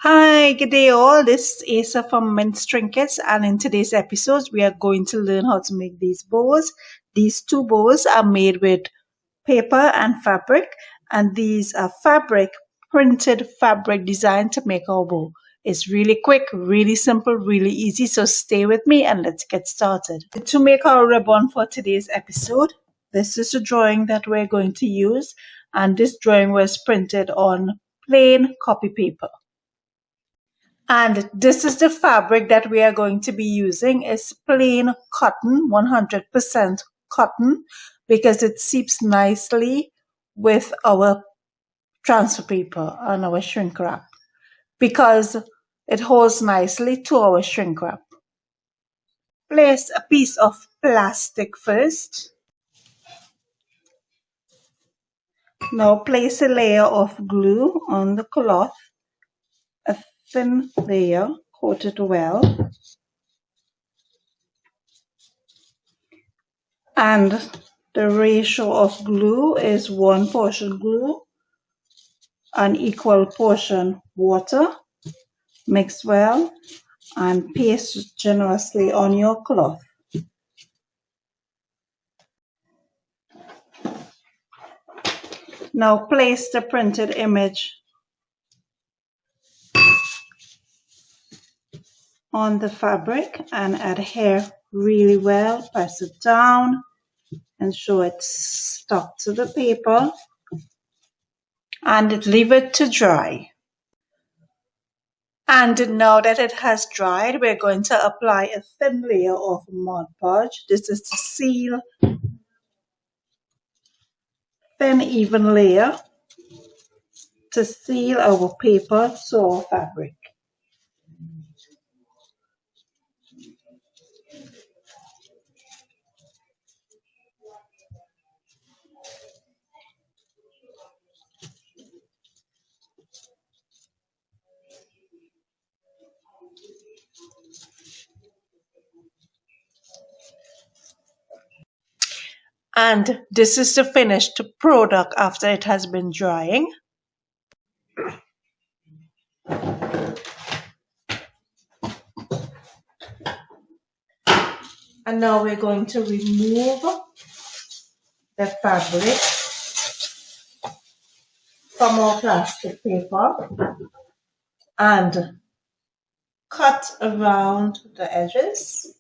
Hi, good day all. This is Asa from Mint Trinkets, and in today's episode, we are going to learn how to make these bows. These two bows are made with paper and fabric, and these are printed fabric designed to make our bow. It's really quick, really simple, really easy, so stay with me and let's get started. To make our ribbon for today's episode, this is a drawing that we're going to use, and this drawing was printed on plain copy paper. And this is the fabric that we are going to be using. It's plain cotton, 100% cotton, because it seeps nicely with our transfer paper and our shrink wrap, because it holds nicely to our shrink wrap. Place a piece of plastic first. Now place a layer of glue on the cloth, a thin layer, coat it well. And the ratio of glue is 1 portion glue, an equal portion water. Mix well and paste generously on your cloth. Now place the printed image on the fabric and adhere really well. Press it down, ensure it's stuck to the paper, and leave it to dry. And now that it has dried, we're going to apply a thin layer of Mod Podge. This is to seal, thin even layer to seal our paper to our fabric. And this is the finished product after it has been drying. And now we're going to remove the fabric from our plastic paper and cut around the edges.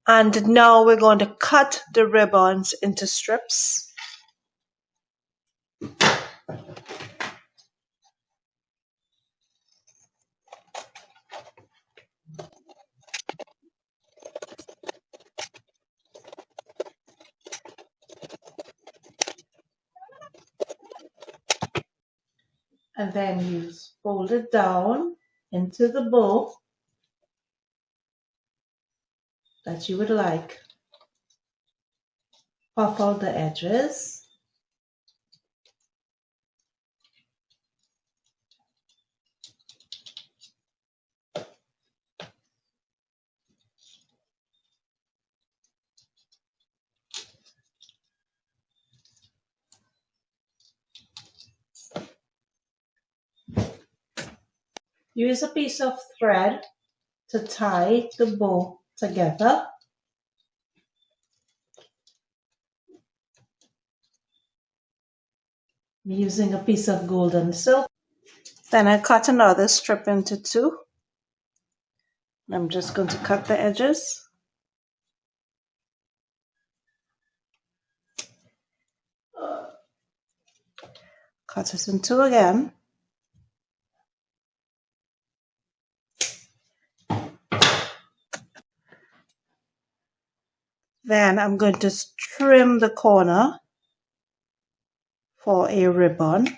And now we're going to cut the ribbons into strips. And then you fold it down into the bow that you would like. Puff out the edges. Use a piece of thread to tie the bow together. I'm using a piece of golden silk. Then I cut another strip into two. I'm just going to cut the edges. cut it in two again. Then I'm going to trim the corner for a ribbon.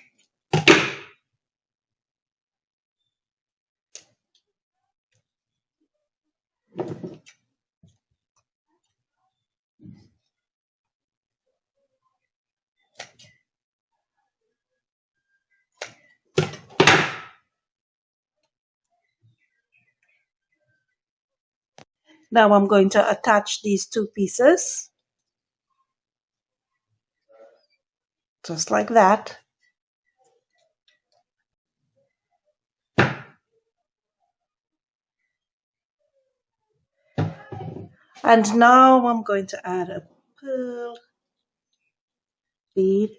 Now I'm going to attach these two pieces, just like that. And now I'm going to add a pearl bead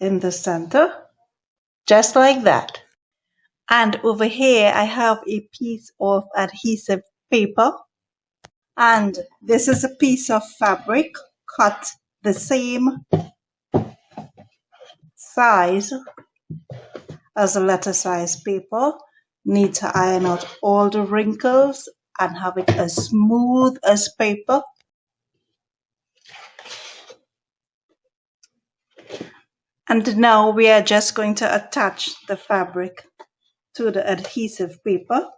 in the center, just like that. And over here, I have a piece of adhesive paper. And this is a piece of fabric cut the same size as a letter size paper. Need to iron out all the wrinkles and have it as smooth as paper. And now we are just going to attach the fabric to the adhesive paper.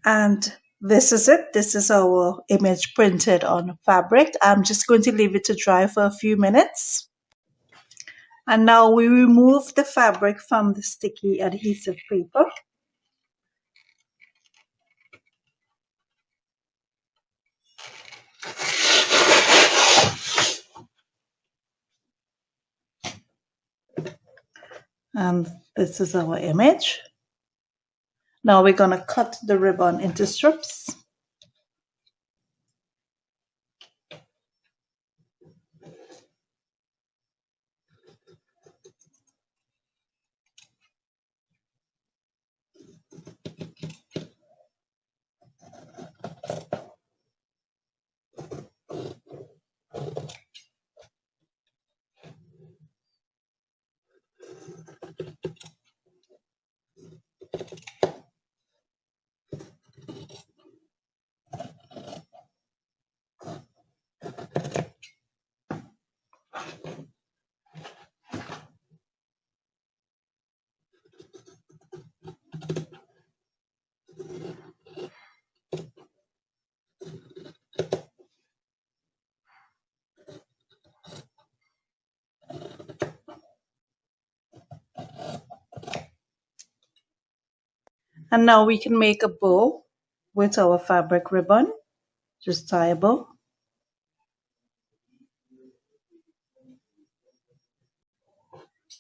And this is it. This is our image printed on fabric. I'm just going to leave it to dry for a few minutes. And now we remove the fabric from the sticky adhesive paper. And this is our image. Now we're going to cut the ribbon into strips. And now we can make a bow with our fabric ribbon. Just tie a bow.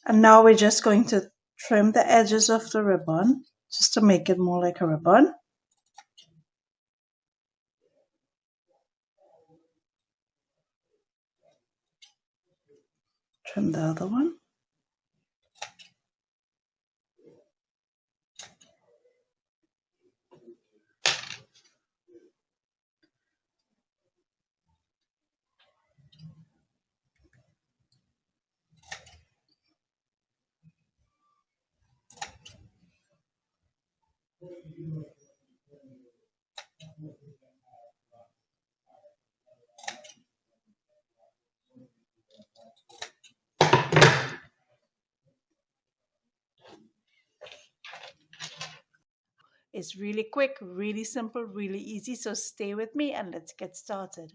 And now we're just going to trim the edges of the ribbon just to make it more like a ribbon. Trim the other one. It's really quick, really simple, really easy. So stay with me and let's get started.